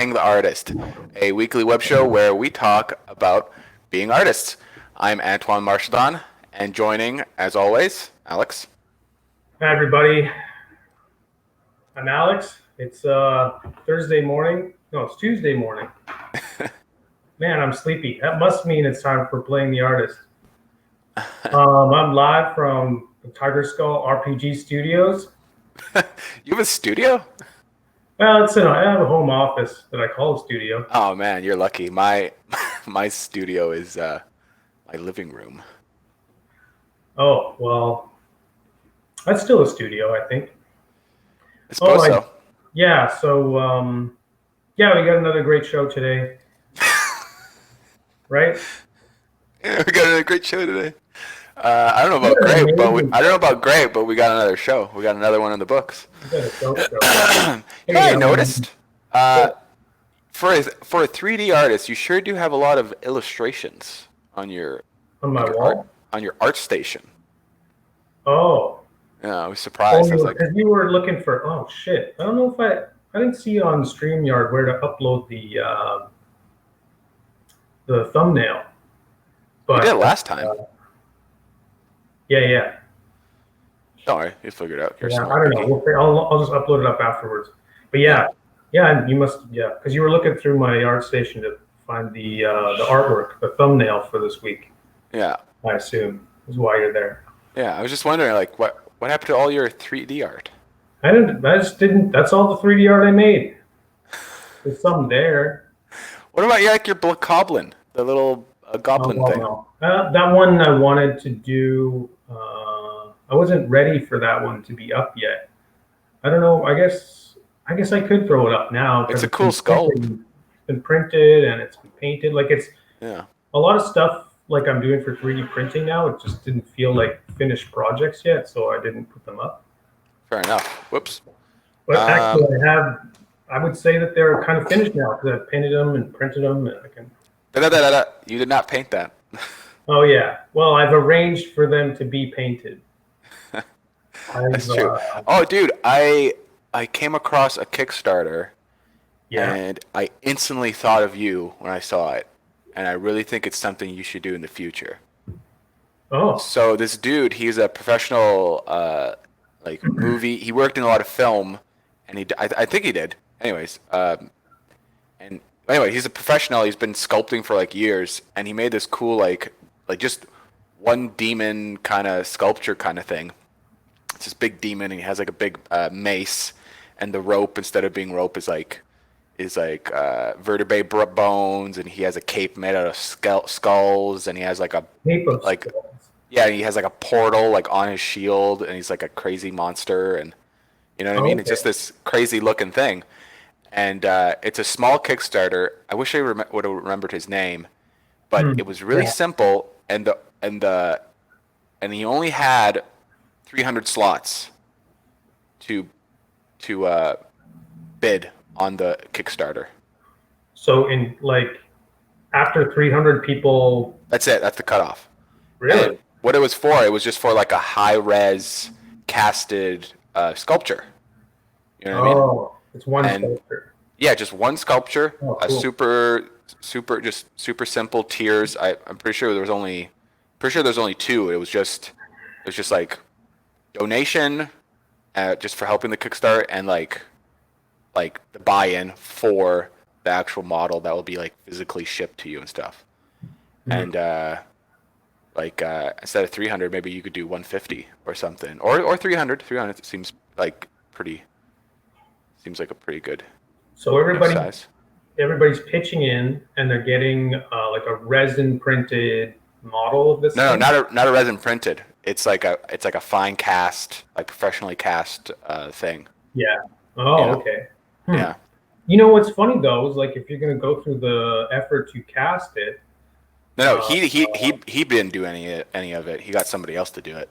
Being the Artist, a weekly web show where we talk about being artists. I'm Antoine Marchildon, and joining, as always, Alex. Hi, everybody. I'm Alex. It's Thursday morning. No, it's Tuesday morning. Man, I'm sleepy. That must mean it's time for playing the artist. I'm live from Tiger Skull RPG Studios. You have a studio? Well, I have a home office that I call a studio. Oh man, you're lucky. My my studio is my living room. Oh, well, that's still a studio, I think. I Oh, suppose so. yeah. Yeah, we got another great show today, right? Yeah, we got a great show today. I don't know We about got an great, amazing I don't know show. about great, but we got another show. We got another one in the books. We got a dope show. You know what Hey, I noticed? Uh, what, for a 3D artist, you sure do have a lot of illustrations on your on on my your art wall? on your art station. Oh. Yeah, I was Oh, surprised. I was like, because you were looking for. Oh shit! I don't know if I didn't see on StreamYard where to upload the thumbnail, we did it but last time. yeah, yeah, Don't worry, you figured it out. You're a yeah. I smart don't know. cookie. I'll just upload it up afterwards. But Yeah, yeah, yeah. You must, yeah, because you were looking through my art station to find the artwork, the thumbnail for this week. yeah, I assume is why you're there. yeah. I was just wondering, like, what happened to all your 3D art? I didn't. I just didn't. That's all the 3D art I made. There's some there. What about your goblin, the little Oh, goblin well, thing? no. That one I wanted to do. I wasn't ready for that one to be up yet. I don't know. I guess I could throw it up now It's because a cool sculpt. it's been printed and it's been painted. Like it's Yeah, a lot of stuff like I'm doing for 3D printing now. It just didn't feel like finished projects yet, so I didn't put them up. fair enough. Whoops. But actually, Um, I would say that they're kind of finished now because I've painted them and printed them, and I can. You did not paint that. Oh yeah. Well, I've arranged for them to be painted. That's I've true. Oh, dude, I came across a Kickstarter Yeah. and I instantly thought of you when I saw it, and I really think it's something you should do in the future. Oh. So this dude, he's a professional, like movie. He worked in a lot of film, and I think he did. Anyways, and anyway, he's a professional. He's been sculpting for like years, and he made this cool like just one demon kind of sculpture kind of thing. It's this big demon, and he has like a big mace, and the rope instead of being rope is like vertebrae bones, and he has a cape made out of skulls, and he has like a Tape of like skulls. yeah, he has like a portal like on his shield, and he's like a crazy monster, and you know what I mean? It's Okay. just this crazy looking thing, and it's a small Kickstarter. I wish I would have remembered his name, but Hmm. it was really Yeah. simple, and he only had 300 slots to to bid on the Kickstarter. So in like after 300 people, That's it. That's the cutoff. really? And what it was for, it was just for like a high res casted sculpture. You know what I mean? Oh, it's one And sculpture. yeah, just one sculpture, Oh, a cool. just super simple tiers. I'm pretty sure there's only two. It was just like donation, just for helping the Kickstarter, and like the buy-in for the actual model that will be like physically shipped to you and stuff. Hmm. And instead of 300, maybe you could do 150 or something, or 300. 300 seems like a pretty good So size. everybody's pitching in, and they're getting like a resin printed model of this No, no, thing. not a resin printed. It's like a fine cast, like professionally cast thing. Yeah. You Oh, know? okay. Hmm. Yeah. You know what's funny though is like if you're gonna go through the effort to cast it, No, no, uh, he didn't do any of it. He got somebody else to do it.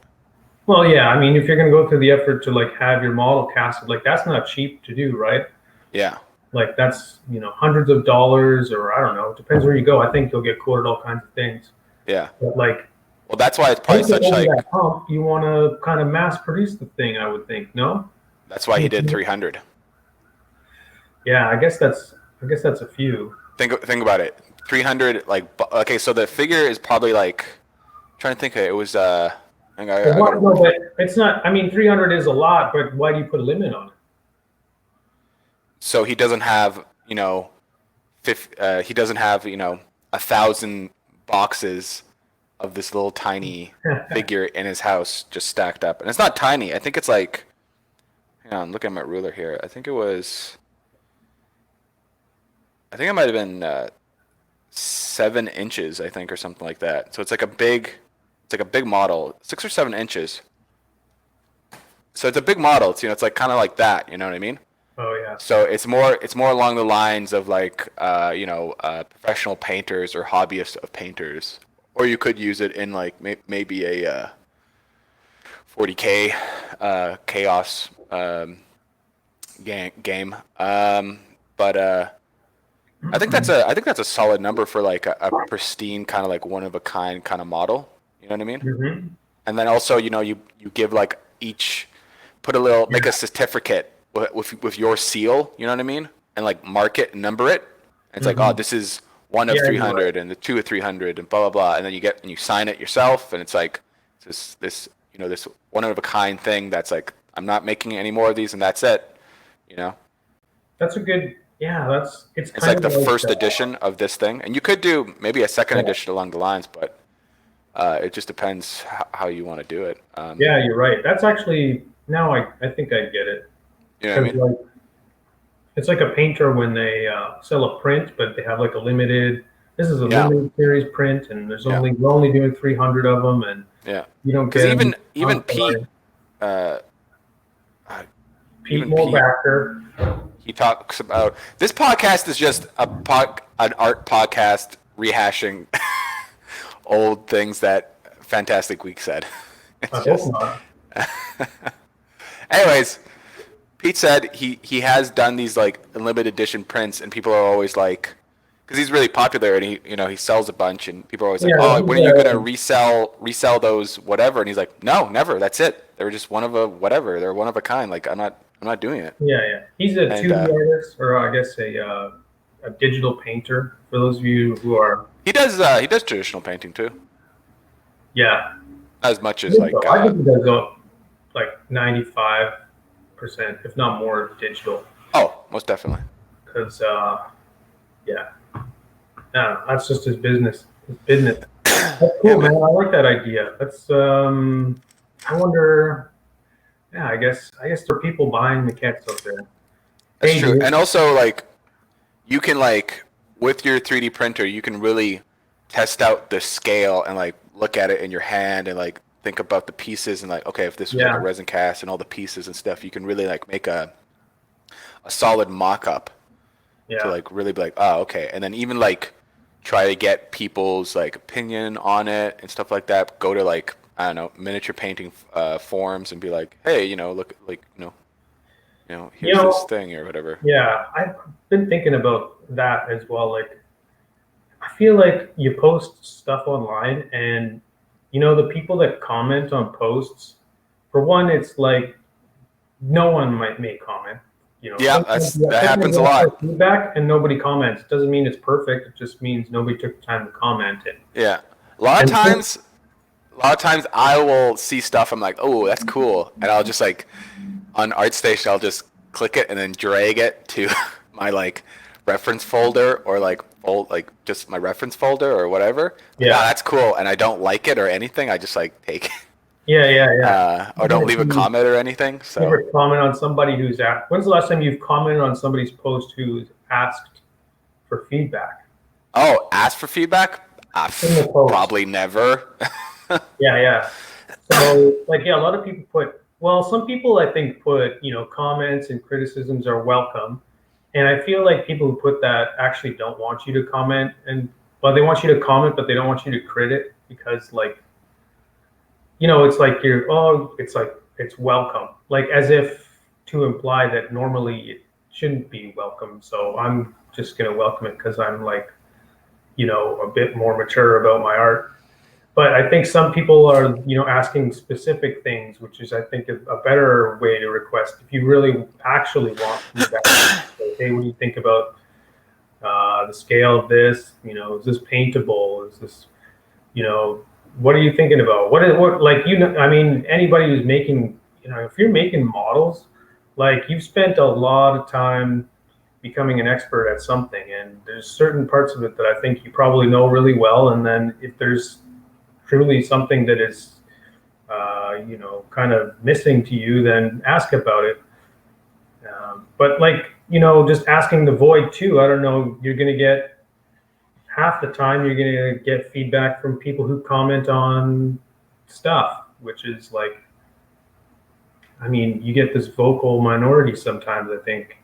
well, yeah, I mean, if you're going to go through the effort to like have your model casted, like that's not cheap to do, right? Yeah. Like that's hundreds of dollars, or I don't know. It depends where you go. I think you'll get quoted all kinds of things. Yeah. But like, Well, that's why it's probably once you're such over like that hump, you want to kind of mass produce the thing. I would think, no? that's why he did 300. Yeah, I guess that's I guess that's a few. Think about it. 300 like okay, so the figure is probably like trying to think. It was I But gotta, no, but it's not. I mean, 300 is a lot, but why do you put a limit on it? so he doesn't have he doesn't have 1,000 boxes of this little tiny figure in his house just stacked up, and it's not tiny. I think it's like, hang on, look at my ruler here. I think it might have been 7 inches, I think, or something like that. So it's like a big model, 6 or 7 inches. So it's a big model. It's like kind of like that. You know what I mean? Oh yeah. So it's more along the lines of like professional painters or hobbyists of painters, or you could use it in like maybe a 40K chaos game. But I think that's a solid number for like a pristine kind of like one of a kind kind of model. You know what I mean? Mm-hmm. And then also you give like each put a little make a certificate with your seal. You know what I mean? And like mark it and number it. And it's like, oh, this is one of 300 and the 2 of 300 and blah blah blah. And then you sign it yourself, and it's like this this one of a kind thing that's like, I'm not making any more of these, and that's it. You know. That's a good. Yeah, it's kind like of the first edition of this thing, and you could do maybe a second edition along the lines, but it just depends how you want to do it. Yeah, you're right. That's actually now I think I get it. You know what I mean? Like, it's like a painter when they sell a print, but they have like a limited. This is a limited series print, and we're only doing 300 of them, and you don't get because even Pete Moore-Backer. He talks about this podcast is just an art podcast rehashing old things that Fantastic Week said. I hope not. Anyways, Pete said he has done these like limited edition prints, and people are always like, because he's really popular and he sells a bunch, and people are always like, oh, when are you gonna resell those whatever? And he's like, no, never. That's it. They were just one of a whatever. They're one of a kind. Like I'm not doing it. Yeah. He's a 2D artist, or I guess a digital painter. For those of you who are, he does traditional painting too. Yeah. As much as like I think he does like 95%, if not more, digital. Oh, most definitely. Because that's just his business. That's cool, man. I like that idea. That's I wonder. Yeah, I guess there are people buying maquettes out there. That's true. And also, like, you can, like, with your 3D printer, you can really test out the scale and, like, look at it in your hand and, like, think about the pieces and, like, okay, if this was like a resin cast and all the pieces and stuff, you can really, like, make a solid mock-up to, like, really be like, oh, okay. And then even, like, try to get people's, like, opinion on it and stuff like that. Go to, like, I don't know, miniature painting forums and be like, hey, look, like, here's this thing or whatever. Yeah, I've been thinking about that as well. Like, I feel like you post stuff online, and the people that comment on posts, for one, it's like no one might make comment. Yeah, that happens a lot. Feedback and nobody comments doesn't mean it's perfect. It just means nobody took the time to comment it. Yeah, a lot of times I will see stuff, I'm like, oh, that's cool. And I'll just like, on ArtStation, I'll just click it and then drag it to my like reference folder or like just my reference folder or whatever. Yeah, that's cool. And I don't like it or anything. I just like take it. Yeah. Or don't leave a comment or anything. So never comment on somebody who's asked. When's the last time you've commented on somebody's post who's asked for feedback? Oh, asked for feedback? Probably never. Yeah. So, like, a lot of people some people I think put, comments and criticisms are welcome. And I feel like people who put that actually don't want you to comment. And, they want you to comment, but they don't want you to crit because, like, it's like it's welcome. Like, as if to imply that normally it shouldn't be welcome. So I'm just going to welcome it because I'm, like, a bit more mature about my art. But I think some people are, asking specific things, which is, I think, a better way to request. If you really actually want feedback, say, hey, what do you think about the scale of this, is this paintable? Is this, what are you thinking about? Anybody who's making, if you're making models, like you've spent a lot of time becoming an expert at something, and there's certain parts of it that I think you probably know really well. And then if there's truly something that is, kind of missing to you, then ask about it. But just asking the void too, I don't know, you're going to get half the time you're going to get feedback from people who comment on stuff, which is you get this vocal minority sometimes, I think.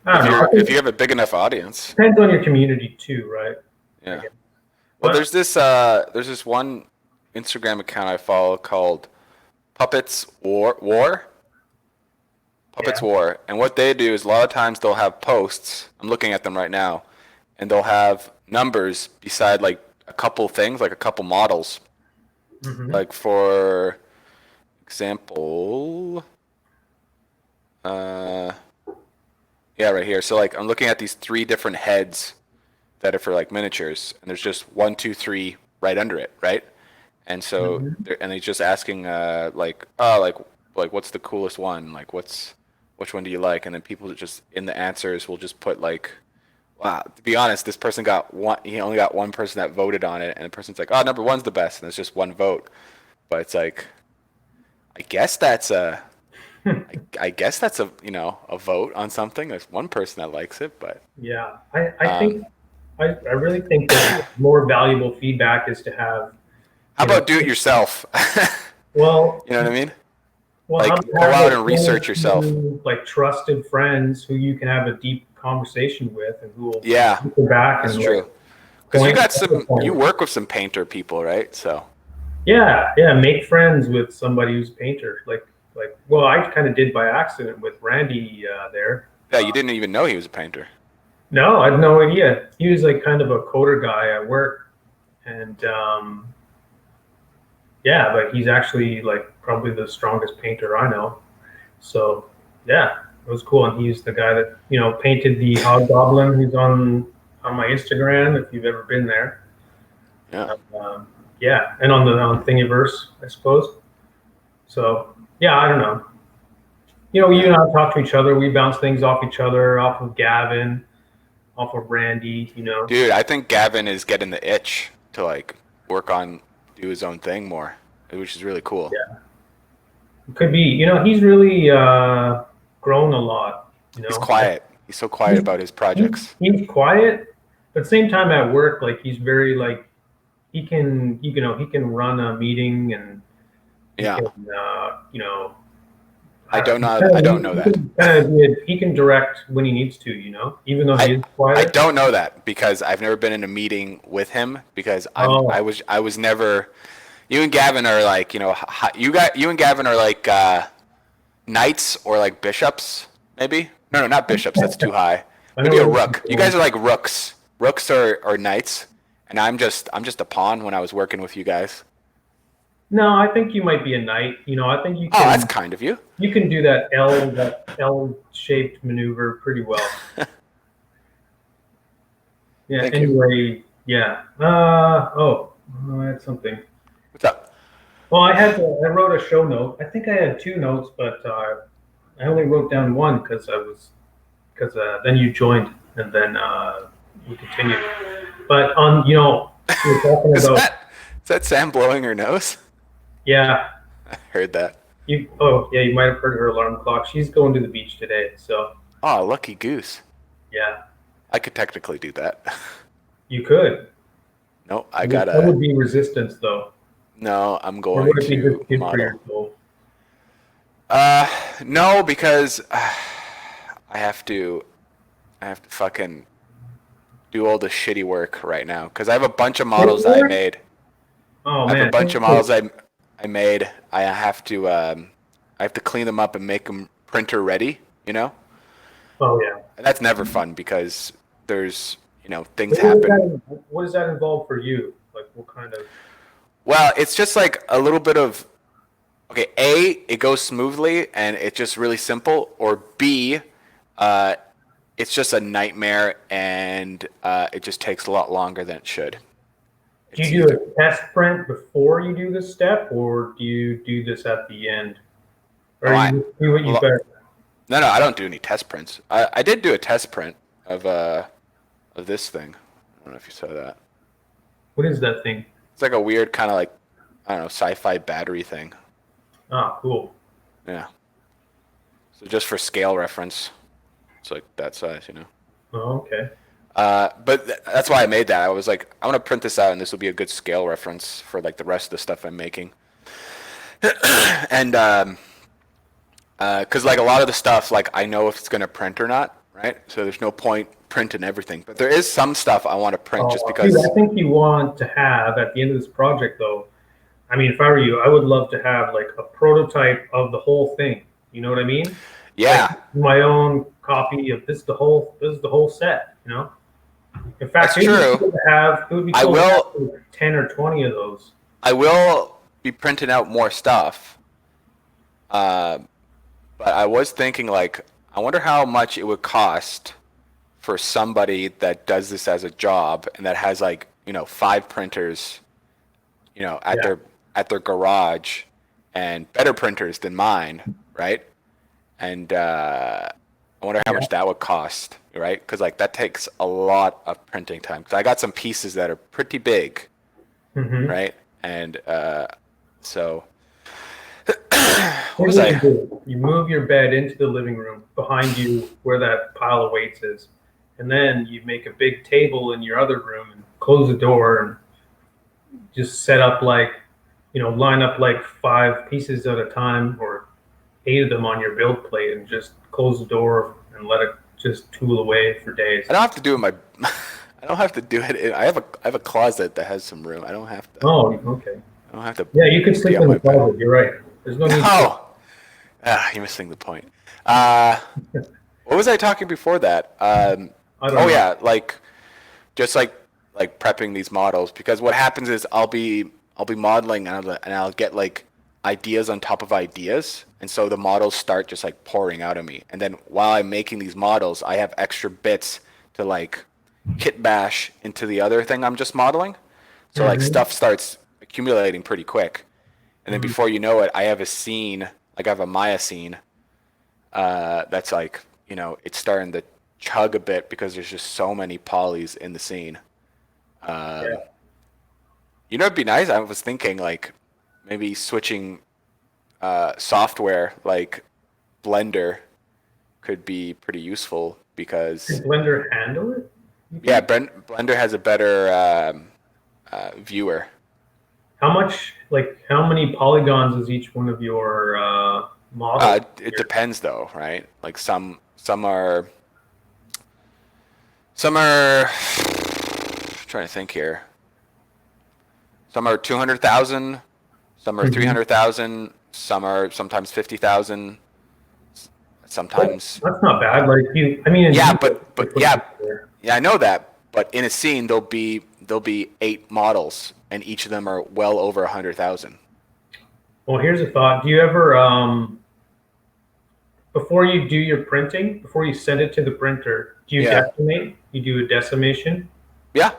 I don't know. If you have a big enough audience. Depends on your community too, right? Yeah. Well, there's this one Instagram account I follow called Puppets War. Puppets War. And what they do is a lot of times they'll have posts. I'm looking at them right now, and they'll have numbers beside like a couple things, like a couple models. Mm-hmm. Like for example, right here. So like I'm looking at these 3 different heads that are for like miniatures, and there's just 1, 2, 3 right under it, right? And so and he's just asking like what's the coolest one? Like which one do you like? And then people just in the answers will just put like, wow, to be honest, this person got one. He only got one person that voted on it, and the person's like, oh, number 1's the best, and it's just 1 vote. But it's like, I guess that's a a vote on something. There's one person that likes it, but yeah, I really think that more valuable feedback is to have. How about do it yourself? Well, you know what I mean? Well, like go out and research yourself. Like trusted friends who you can have a deep conversation with, and who will go back. That's true. Because you work with some painter people, right? So. Yeah, make friends with somebody who's a painter. Well, I kind of did by accident with Randy there. Yeah, you didn't even know he was a painter. No, I had no idea. He was like kind of a coder guy at work, and but he's actually like probably the strongest painter I know. So yeah, it was cool. And he's the guy that painted the Hobgoblin. He's on my Instagram if you've ever been there. Yeah. And on Thingiverse, I suppose. So yeah, I don't know. You and I talk to each other. We bounce things off each other, off of Gavin, off of Randy. Dude, I think Gavin is getting the itch to like do his own thing more, which is really cool. Yeah, it could be. He's really grown a lot. He's quiet. He's so quiet about his projects. He's quiet, but at the same time at work, like he's very like he can run a meeting, and he can, I don't know that. He can direct when he needs to, even though he is quiet. I don't know that because I've never been in a meeting with him because I was never. You and Gavin are like, you and Gavin are like knights or like bishops, maybe. No, not bishops. That's too high. Maybe a rook. You guys are like rooks. Rooks are knights, and I'm just a pawn when I was working with you guys. No, I think you might be a knight. I think you can. Oh, that's kind of you. You can do that L-shaped maneuver pretty well. Yeah. Thank anyway, you. Yeah. I had something. What's up? Well, I wrote a show note. I think I had 2 notes, but I only wrote down 1 because then you joined, and then we continued. But we were talking about. Is that Sam blowing her nose? Yeah. I heard that. You might have heard her alarm clock. She's going to the beach today, so. Oh, lucky goose. Yeah. I could technically do that. You could. No, I gotta. That would be resistance, though. No, I'm going to model. No, because I have to fucking do all the shitty work right now. Because I have a bunch of models that I made. Oh man! I have a bunch of models I made. I have to clean them up and make them printer ready. Oh yeah. And that's never fun because there's things happen. What does that involve for you? Like what kind of? Well, it's just like a little bit of. Okay, A, it goes smoothly and it's just really simple. Or B, it it's just a nightmare, and it just takes a lot longer than it should. Do It's you do either, a test print before you do this step, or do you do this at the end? oh, Or you do what you well, better? no, I don't do any test prints. I did do a test print of this thing. I don't know if you saw that. What is that thing? It's like a weird kind of like, I don't know, sci-fi battery thing. Ah, cool. Yeah. So just for scale reference, it's like that size, you know. Oh, okay. But that's why I made that. I was like, I want to print this out, and this will be a good scale reference for like the rest of the stuff I'm making. And because like a lot of the stuff, like I know if it's gonna print or not, right? So there's no point printing everything. But there is some stuff I want to print just Dude, because. I think you want to have at the end of this project, though. I mean, if I were you, I would love to have like a prototype of the whole thing. You know what I mean? Like Yeah, my own copy of this. This is the whole set. You know. In fact, that's true. it would be I cool to have will. like 10 or 20 of those. I will be printing out more stuff. Uh, but I was thinking like, I wonder how much it would cost for somebody that does this as a job and that has like, 5 printers, at Yeah. their garage, and better printers than mine, right? And I wonder how Yeah. much that would cost, right? Because like that takes a lot of printing time. Because I got some pieces that are pretty big, Mm-hmm. right? And so what Here's was what you I? do. You move your bed into the living room behind you where that pile of weights is. And then you make a big table in your other room and close the door and just set up line up like 5 pieces at a time or 8 of them on your build plate and just close the door and let it just tool away for days. I don't have to do it in my. I don't have to do it. I have a closet that has some room. I don't have to. Oh, okay. I don't have to Yeah, you can be sleep on in the my bed. closet. You're right. There's no need to. No. You're missing the point. Uh, what was I talking before that? I don't Oh know. yeah, like just like prepping these models, because what happens is I'll be modeling, and I'll get like ideas on top of ideas, and so the models start just like pouring out of me. And then while I'm making these models, I have extra bits to like kit bash into the other thing I'm just modeling. So like Mhm. stuff starts accumulating pretty quick. And then Mhm. before you know it, I have a scene, like I have a Maya scene, that's like, it's starting to chug a bit because there's just so many polys in the scene. Yeah. It'd be nice. I was thinking like maybe switching software like Blender could be pretty useful Can because, Blender handle it? You yeah, think? Blender has a better viewer. How many polygons is each one of your models? It depends though, right? Like some are trying to think here. Some are 200,000, some are Mhm. 300,000, some are sometimes 50,000, That's, sometimes. that's not bad. I mean, in Yeah, Unity, but they but put it yeah, there. yeah, I know that. But in a scene, there'll be 8 models, and each of them are well over 100,000. Well, here's a thought. Do you ever, before you do your printing, before you send it to the printer, do you Yeah, decimate? You do a decimation? yeah,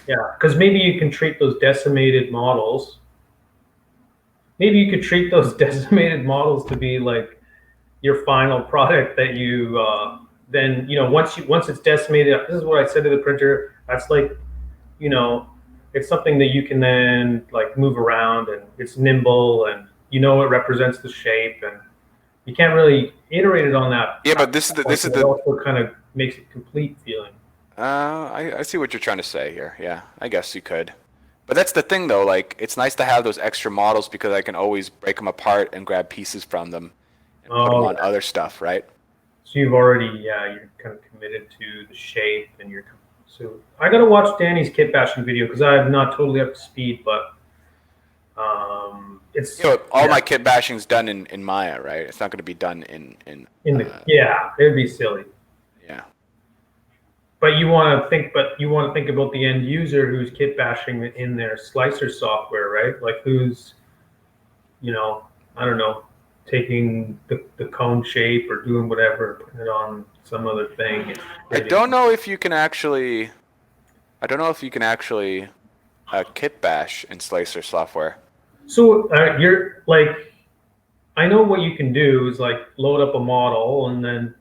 Yeah, because maybe you can treat those decimated models. Maybe you could treat those decimated models to be like your final product that you then once it's decimated. This is what I said to the printer. That's like you know it's something that you can then like move around and it's nimble and it represents the shape and you can't really iterate it on that yeah. at But this is that the point, this is but it the. also kind of makes it complete feeling. I see what you're trying to say here. Yeah, I guess you could. But that's the thing though. Like, it's nice to have those extra models because I can always break them apart and grab pieces from them and put them Oh on yeah. other stuff, right? So you're kind of committed to the shape and you're. So I gotta watch Danny's kit bashing video because I'm not totally up to speed, but it's All yeah my kit bashing's done in Maya, right? It's not going to be done in yeah it'd be silly. yeah. But you want to think about the end user who's kit bashing in their slicer software, right? Like who's, you know, I don't know. taking the cone shape or doing whatever, putting it on some other thing. I don't know if you can actually. I don't know if you can actually kit bash in Slicer software. So you're like, I know what you can do is like load up a model and then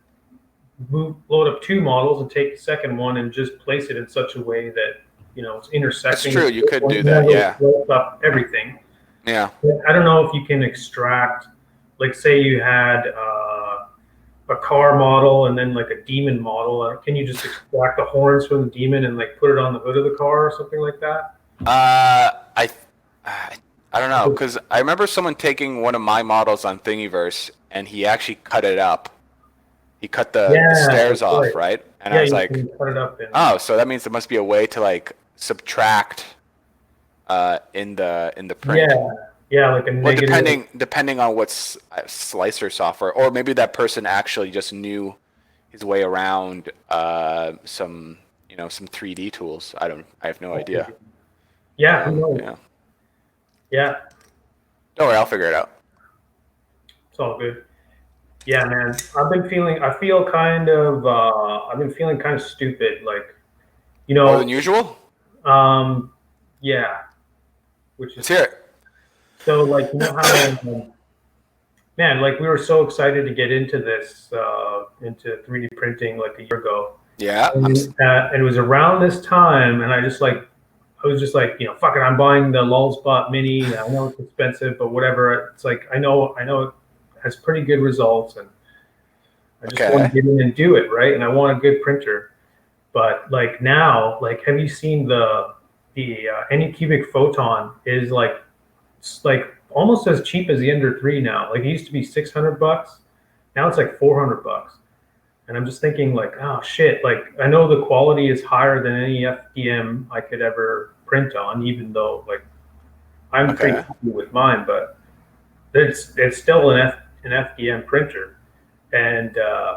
load up two models and take the second one and just place it in such a way that it's It's intersecting. true. You could do And then that. it'll Yeah. load up everything. Yeah. I don't know if you can extract, like, say you had a car model and then like a demon model. Can you just extract the horns from the demon and like put it on the hood of the car or something like that? I I don't know, because I remember someone taking one of my models on Thingiverse and he actually cut it up. He cut the Yeah, stairs that's off, right. right? And I Yeah, was you like, can cut it up in. oh, so that means there must be a way to like subtract in the print. Yeah, yeah, like a Well, negative. depending on what's Slicer software, or maybe that person actually just knew his way around some some 3D tools. I have no idea. Yeah, who knows? Yeah. Yeah, Don't worry, I'll figure it out. it's all good. Yeah, man. I've been feeling kind of stupid, like, you More than know, usual? um, yeah, which is Let's hear it. so like, how, man, like we were so excited to get into this, into 3D printing like a year ago. Yeah, And it was around this time, and I was just like, fuck it, I'm buying the Lulzbot Mini. I know it's expensive, but whatever. It's like I know it has pretty good results, and I just want okay. to get in and do it, right? And I want a good printer. But like now, like, have you seen the Anycubic Photon is like, it's like almost as cheap as the Ender 3 now. Like it used to be $600, now it's like $400. And I'm just thinking like, oh shit, like I know the quality is higher than any FDM I could ever print on, even though like I'm pretty Okay. happy with mine, but it's still an FDM printer. And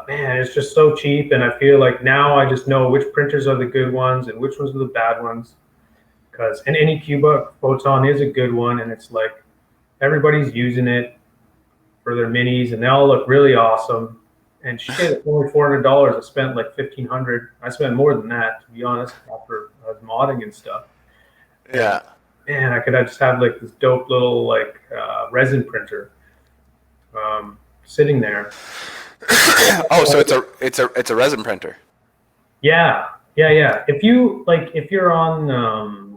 man, it's just so cheap. And I feel like now I just know which printers are the good ones and which ones are the bad ones. Because and any Cuba Photon is a good one, and it's like everybody's using it for their minis, and they all look really awesome. And shit, it's only $400. I spent like 1,500. I spent more than that, to be honest, after I was modding and stuff. And Yeah. man, I just have like this dope little like resin printer sitting there. Oh, so it's a resin printer. Yeah, yeah, yeah. If you're on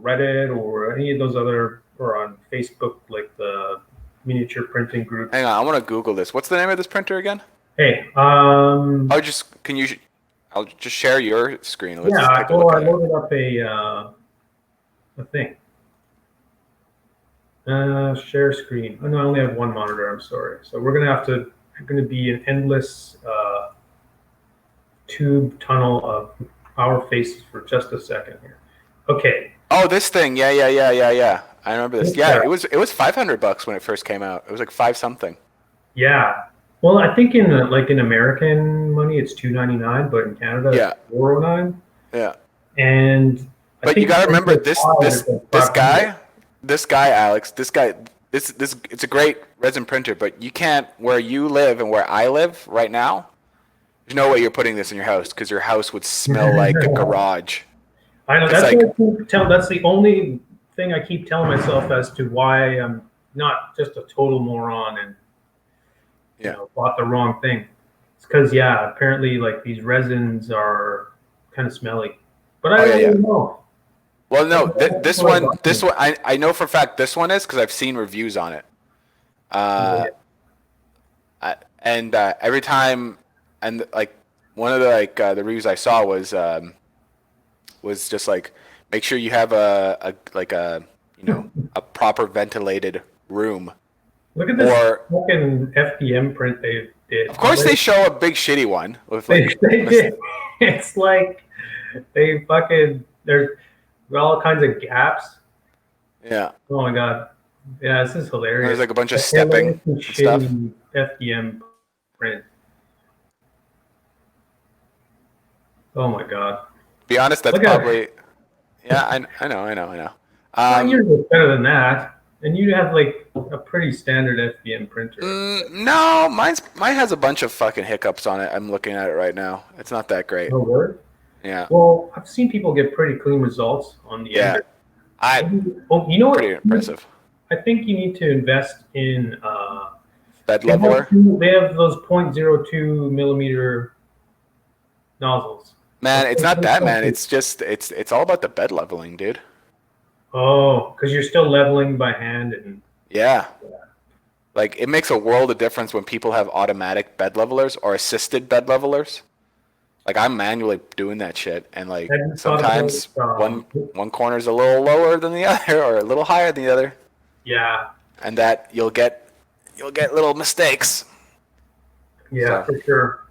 Reddit or any of those other, or on Facebook, like the miniature printing groups. Hang on, I want to Google this. What's the name of this printer again? Hey, I'll just share your screen. Let's yeah. take a Well, look I at it. loaded up a thing. Share screen. Oh, no, I only have one monitor. I'm sorry. So we're gonna be an endless tube tunnel of our faces for just a second here. Okay. Oh, this thing. Yeah. I remember this. This Yeah, guy. it was $500 when it first came out. It was like five something. Yeah. Well, I think in American money it's $299, but in Canada Yeah. it's $409. Yeah. And I But you think gotta remember it's like 500. this guy Alex, this it's a great resin printer, but you can't where you live and where I live right now. There's no way you're putting this in your house because your house would smell like a garage. I know It's that's what like I keep that's the only thing I keep telling myself as to why I'm not just a total moron and yeah. bought the wrong thing. It's because yeah, apparently like these resins are kind of smelly, but I Oh yeah, don't yeah. really know. Well, no, That's this one, I know for a fact this one is because I've seen reviews on it. Uh, and every time, and like one of the the reviews I saw was just like make sure you have a like a a proper ventilated room. Look at this Or fucking FDM print they did. of course they show a big shitty one with like They did. It's like they fucking there's all kinds of gaps. yeah. Oh my god. Yeah, this is hilarious. There's like a bunch of Hey, look stepping at this and stuff. shitty FDM print. Oh my god. Be honest, that's Look at it. probably yeah. I know. Yours is better than that. And you have like a pretty standard FBM printer. No, mine has a bunch of fucking hiccups on it. I'm looking at it right now. It's not that great. No word. Yeah. Well, I've seen people get pretty clean results on the Yeah. Ender. I Oh, you know Pretty what? impressive. I think you need to invest in. Bed They have, leveler. they have those .02 millimeter nozzles. Man, it's not that, man. It's just it's all about the bed leveling, dude. Oh, because you're still leveling by hand and Yeah. Like it makes a world of difference when people have automatic bed levelers or assisted bed levelers. Like I'm manually doing that shit, and like have you thought sometimes about one corner is a little lower than the other or a little higher than the other, yeah, and that you'll get little mistakes. yeah, So, for sure.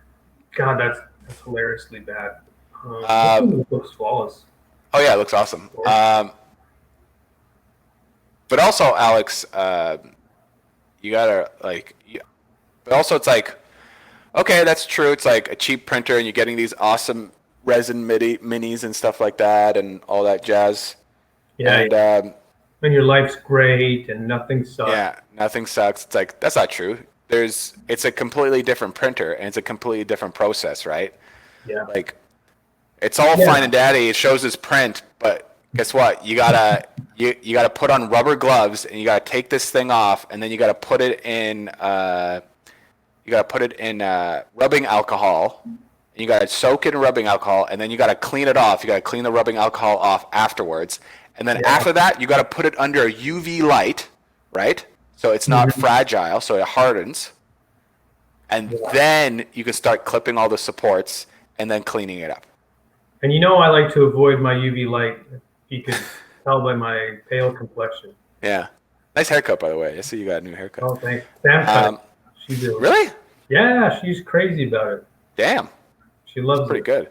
God, that's hilariously bad. This um, one looks flawless. oh yeah, it looks awesome. But also, Alex, you gotta like, but also it's like, okay, that's true. It's like a cheap printer, and you're getting these awesome resin minis and stuff like that, and all that jazz. Yeah, And and your life's great and nothing sucks. yeah, nothing sucks. It's like that's not true. It's a completely different printer, and it's a completely different process, right? Yeah, Like, it's all yeah, fine and dandy. It shows his print, but guess what? You gotta put on rubber gloves, and you gotta take this thing off, and then you gotta put it in rubbing alcohol. And you gotta soak it in rubbing alcohol, and then you gotta clean it off. You gotta clean the rubbing alcohol off afterwards, and then yeah. after that, you gotta put it under a UV light, right? So it's not Mhm. fragile, so it hardens, and Yeah. then you can start clipping all the supports and then cleaning it up. And you know I like to avoid my UV light. You can tell by my pale complexion. Yeah, nice haircut, by the way. I see you got a new haircut. Oh, thanks. Sam cut it. She's Really? yeah, she's crazy about it. Damn, She loves pretty it. good.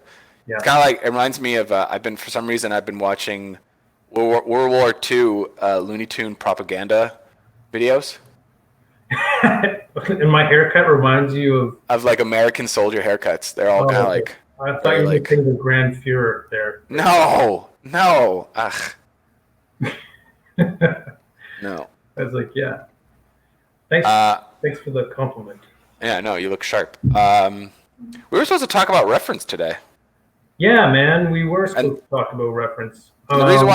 Yeah. It's kind of like it reminds me of for some reason I've been watching World War II Looney Tune propaganda videos And my haircut reminds you of like American soldier haircuts. They're all of. kind of Oh, like I thought very you were like thinking of Grand Führer there. no, ugh, no. I was like, yeah. Thanks. Thanks for the compliment. Yeah, no, you look sharp. We were supposed to talk about reference today. Yeah, man, we were supposed to talk about reference. And the reason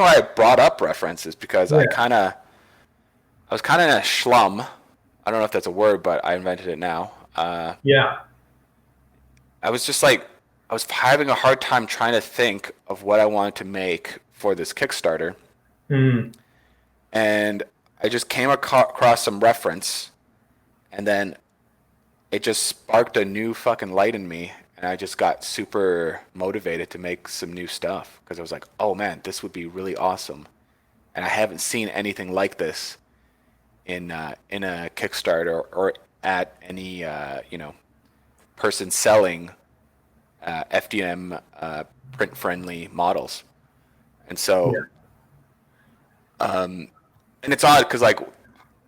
why I brought up reference is because Yeah. I was kind of in a schlum. I don't know if that's a word, but I invented it now. Yeah. I was just like, I was having a hard time trying to think of what I wanted to make for this Kickstarter. Mm. And I just came across some reference, and then it just sparked a new fucking light in me, and I just got super motivated to make some new stuff because I was like, oh man, this would be really awesome. And I haven't seen anything like this in a Kickstarter or at any person selling FDM print friendly models. And so and it's odd because like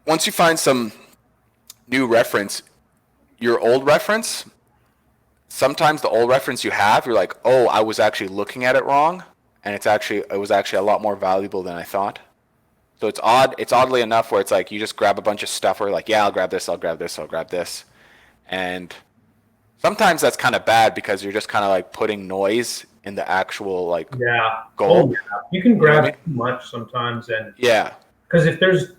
once you find some new reference, your old reference, sometimes the old reference you have, you're like, oh, I was actually looking at it wrong, and it was actually a lot more valuable than I thought. So it's odd. It's oddly enough where it's like you just grab a bunch of stuff where like, yeah, I'll grab this, I'll grab this, I'll grab this, and sometimes that's kind of bad because you're just kind of like putting noise in the actual like goal. Oh, yeah. You can grab You know what I too much sometimes, and Yeah. because if there's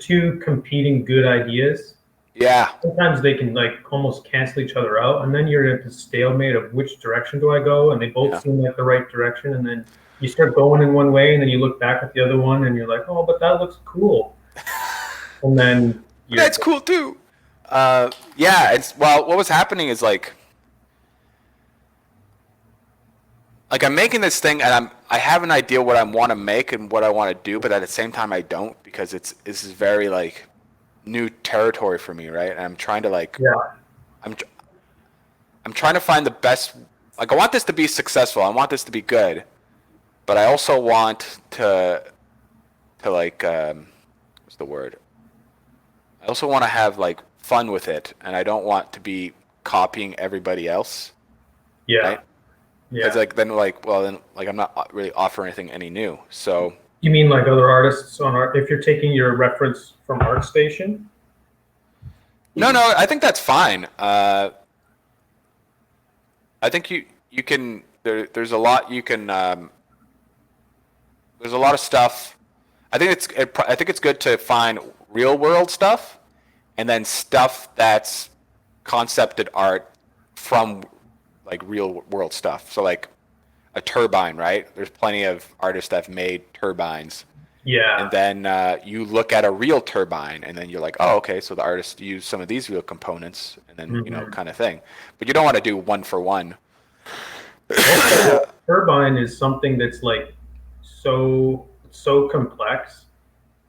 two competing good ideas, Yeah. sometimes they can like almost cancel each other out, and then you're at the stalemate of which direction do I go, and they both seem like the right direction, and then you start going in one way, and then you look back at the other one, and you're like, oh, but that looks cool, and then That's cool too. What was happening is like I'm making this thing and I have an idea what I want to make and what I want to do, but at the same time I don't because this is very like new territory for me, right? And I'm trying to like I'm trying to find the best. Like I want this to be successful. I want this to be good, but I also want to like what's the word? I also want to have like fun with it, and I don't want to be copying everybody else. Yeah. Right? Yeah. It's like then I'm not really offering anything any new. So You mean like other artists on art? If you're taking your reference from ArtStation? No, I think that's fine. I think you can there's a lot you can there's a lot of stuff. I think it's good to find real world stuff and then stuff that's concepted art from like real world stuff. So like a turbine, right? There's plenty of artists that have made turbines. And Yeah. then you look at a real turbine, and then you're like, oh, okay, so the artist used some of these real components, and then Hmm. kind of thing. But you don't want to do one for one. Also, turbine is something that's like so complex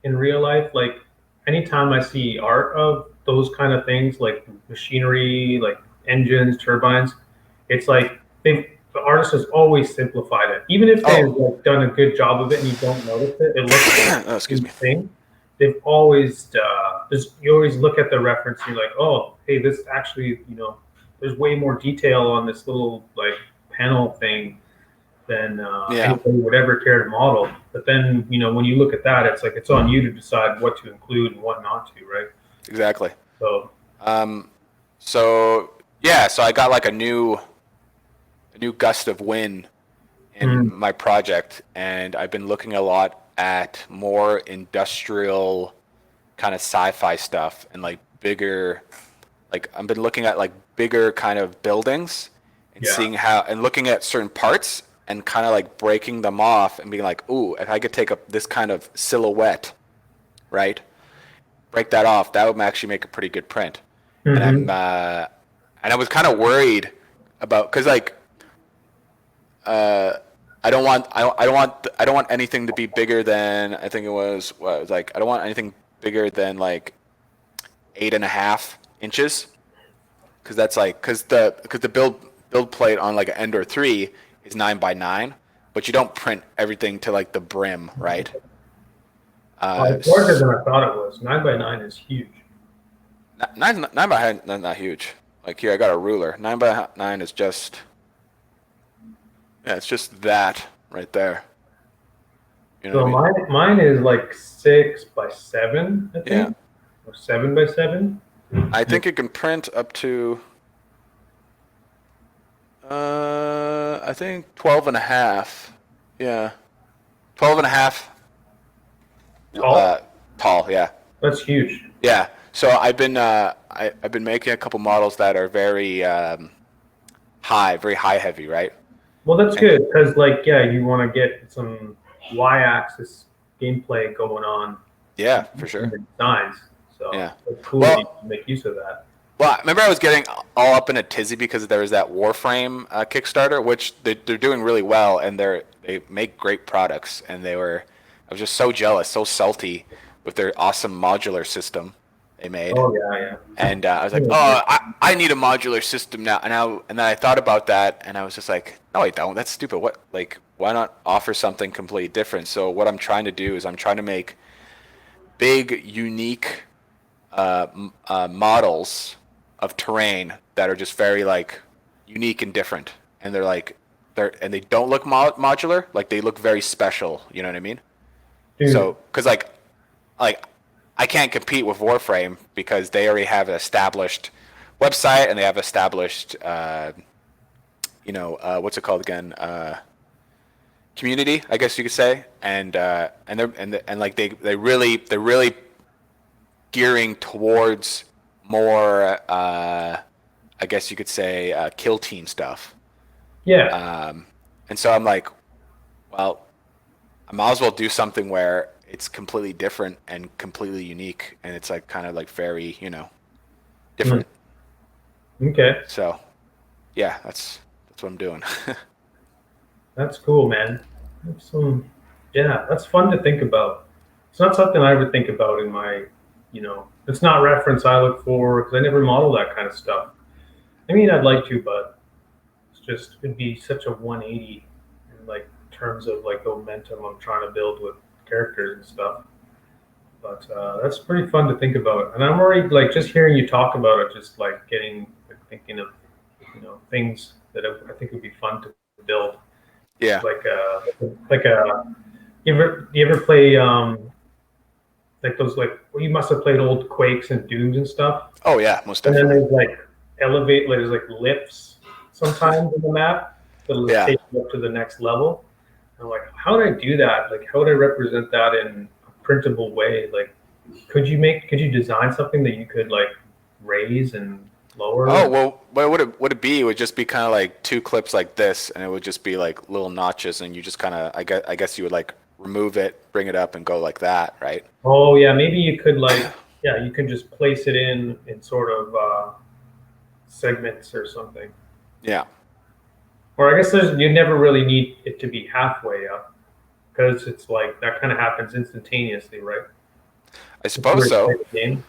in real life. Like anytime I see art of those kind of things, like machinery, like engines, turbines, it's like the artist has always simplified it. Even if they've Oh, like done a good job of it and you don't notice it, it looks like oh, the excuse same me. thing. They've always just you always look at the reference and you're like, oh, hey, this actually, there's way more detail on this little like panel thing than Yeah, anybody would ever care to model. But then, when you look at that, it's like it's on you to decide what to include and what not to, right? exactly. So, Um, so yeah, so I got like a new gust of wind in mm, my project, and I've been looking a lot at more industrial kind of sci-fi stuff and like bigger, like I've been looking at like bigger kind of buildings and yeah. seeing how and looking at certain parts and kind of like breaking them off and being like, ooh, if I could take up this kind of silhouette, right? Break that off, that would actually make a pretty good print. And Hmm. and I was kind of worried about because like uh, I don't want anything to be bigger than I think it was what it was like I don't want anything bigger than like 8.5 inches because that's like because the build plate on like an Endor 3 is 9 by 9, but you don't print everything to like the brim, right? It's larger than I thought it was. 9 by 9 is huge. Nine by 9 not huge. Like here I got a ruler. 9 by 9 is just yeah, it's just that right there. You know what I So mean? mine is like 6 by 7, I Yeah. think, or 7 by 7. I think it can print up to I think 12 and a half. Yeah. 12 and a half Tall. tall, yeah. That's huge. Yeah. So I've been making a couple models that are very very high heavy, right? Well, that's And good because, like, yeah, you want to get some y-axis gameplay going on yeah, in for in sure. the designs. So Yeah. it's cool that you Well, can make use of that. well, I remember I was getting all up in a tizzy because there was that Warframe Kickstarter, which they're doing really well, and they make great products. And I was just so jealous, so salty with their awesome modular system they made. Oh yeah, And I was like, yeah. oh, I need a modular system now. And then I thought about that, and I was just like, no, I don't. That's stupid. What like why not offer something completely different? So what I'm trying to do is I'm trying to make big, unique models of terrain that are just very like unique and different, and they don't look modular, like they look very special. You know what I mean? Dude. So, because like I can't compete with Warframe because they already have an established website and they have established what's it called again, community, I guess you could say, and like they're really gearing towards more, I guess you could say, kill team stuff. Yeah, And so I'm like, well, I might as well do something where it's completely different and completely unique, and it's like kind of like very, mm, different. okay, So yeah, that's what I'm doing. that's cool, man. That's yeah, that's fun to think about. It's not something I would think about in my, it's not reference I look for because I never model that kind of stuff. I mean, I'd like to, but it'd be such a 180 in like terms of like the momentum I'm trying to build with characters and stuff. But that's pretty fun to think about. And I'm already like just hearing you talk about it, just like getting like, thinking of things that I think would be fun to build, Yeah, like a You ever play like those well, you must have played old Quakes and Dooms and stuff. Oh yeah, most And then definitely. there's there's like lifts sometimes in the map that'll Yeah. take you up to the next level. I'm like, how would I do that? Like, how would I represent that in a printable way? Like, could you design something that you could like raise and Oh lower? well, what would it be? It would just be kind of like two clips like this, and it would just be like little notches, and you just kind of I guess you would like remove it, bring it up, and go like that, right? Oh yeah, maybe you could yeah, you could just place it in sort of segments or something. Yeah, Or I guess you never really need it to be halfway up because it's like that kind of happens instantaneously, right? I If you suppose were to play so. the game.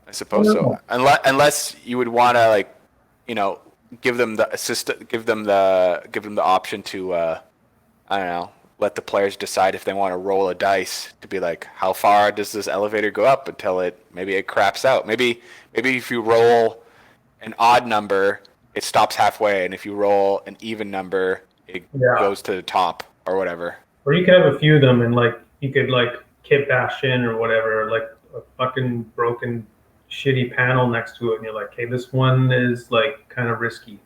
I I don't suppose so. know. Unless you would want to like, you know, give them the assist, give them the option to, I don't know, let the players decide if they want to roll a dice to be like, how far does this elevator go up until maybe it craps out. Maybe if you roll an odd number, it stops halfway, and if you roll an even number, it Yeah. goes to the top or whatever. Or you could have a few of them and you could kit bash in or whatever, like a fucking broken shitty panel next to it, and you're like, hey, this one is like kind of risky.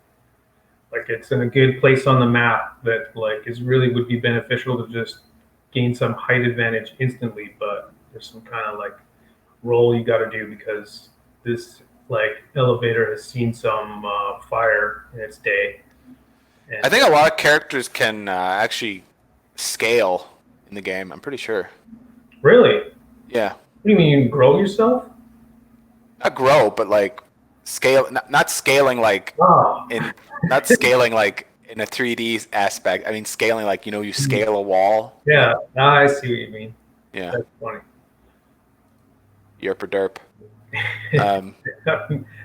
Like it's in a good place on the map that is really would be beneficial to just gain some height advantage instantly, but there's some kind of roll you got to do because this elevator has seen some fire in its day. I And think a lot of characters can actually scale in the game. I'm pretty sure. really, what Yeah. do you mean you can grow yourself? Not grow, but like scale, not scaling like Oh, in not scaling like in a 3D aspect. I mean scaling like you scale a wall. yeah, I see what you mean. Yeah, That's funny. yerp or derp. Um,